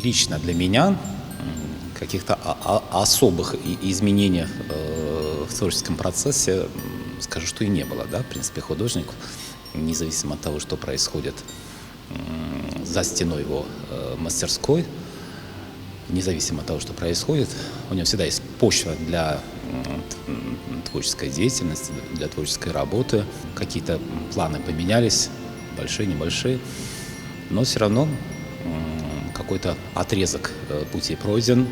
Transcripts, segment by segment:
Лично для меня каких-то особых изменений в творческом процессе, скажу, что и не было. Да? В принципе, художник, независимо от того, что происходит за стеной его мастерской, независимо от того, что происходит, у него всегда есть почва для творческой деятельности, для творческой работы. Какие-то планы поменялись, большие, небольшие, но все равно какой-то отрезок пути пройден.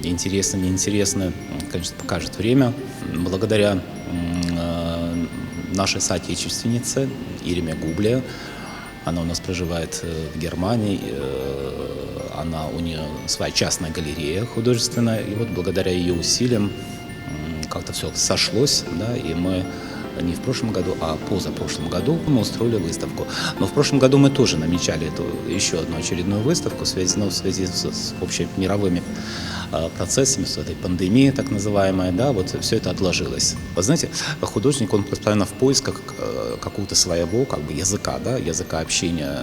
Интересно, неинтересно, конечно, покажет время. Благодаря нашей соотечественнице Иреме Губле, она у нас проживает в Германии, у нее своя частная галерея художественная, и вот благодаря ее усилиям как-то все сошлось, да, и мы не в прошлом году, а позапрошлом году мы устроили выставку. Но в прошлом году мы тоже намечали еще одну очередную выставку в связи с общемировыми процессами, с этой пандемией так называемой, да, вот все это отложилось. Вы знаете, художник, он постоянно в поисках какого-то своего языка, да, языка общения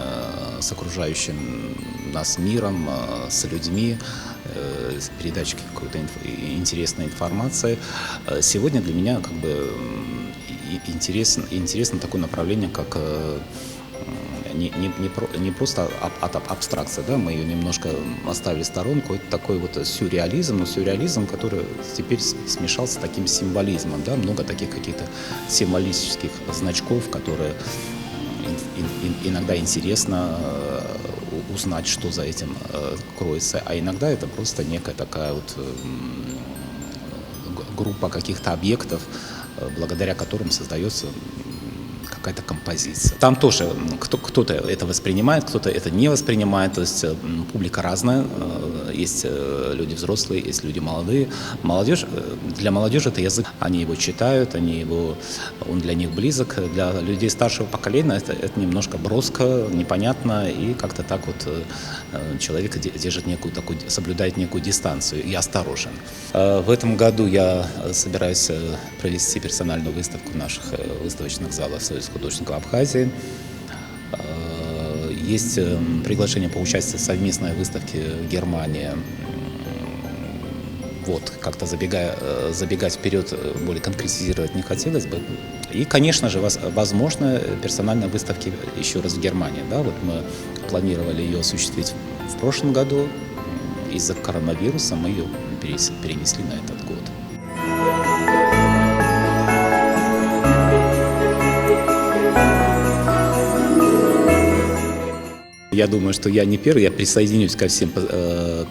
с окружающим нас миром, с людьми, с передачей какой-то интересной информации. Сегодня для меня интересно такое направление, как не просто абстракция, да, мы ее немножко оставили в сторонку, это такой вот сюрреализм, но сюрреализм, который теперь смешался с таким символизмом, да, много таких каких-то символических значков, которые иногда интересно узнать, что за этим кроется, а иногда это просто некая такая вот группа каких-то объектов, благодаря которым создается какая-то композиция. Там тоже кто-то это воспринимает, кто-то это не воспринимает, то есть публика разная, есть люди взрослые, есть люди молодые. Для молодежи это язык, они его читают, он для них близок, для людей старшего поколения это немножко броско, непонятно, и как-то так вот человек соблюдает некую дистанцию и осторожен. В этом году я собираюсь провести персональную выставку в наших выставочных залах Союз художников Абхазии. Есть приглашение поучаствовать в совместной выставке в Германии. Вот, как-то забегать вперед, более конкретизировать не хотелось бы. И, конечно же, возможно, персональные выставки еще раз в Германии. Да? Вот мы планировали ее осуществить в прошлом году. Из-за коронавируса мы ее перенесли на этот год. Я думаю, что я не первый, я присоединюсь ко всем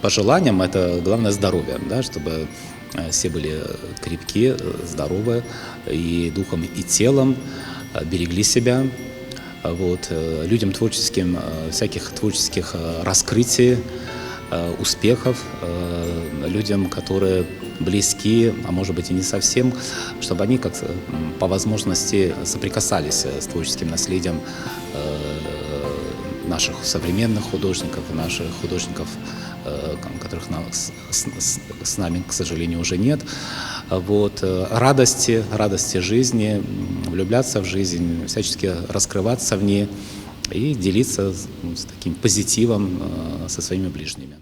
пожеланиям. Это главное здоровье, да, чтобы все были крепкие, здоровы и духом, и телом, берегли себя. Вот. Людям творческим, всяких творческих раскрытий, успехов, людям, которые близки, а может быть и не совсем, чтобы они как по возможности соприкасались с творческим наследием наших современных художников, наших художников, которых с нами, к сожалению, уже нет. Вот. Радости жизни, влюбляться в жизнь, всячески раскрываться в ней и делиться с таким позитивом со своими ближними.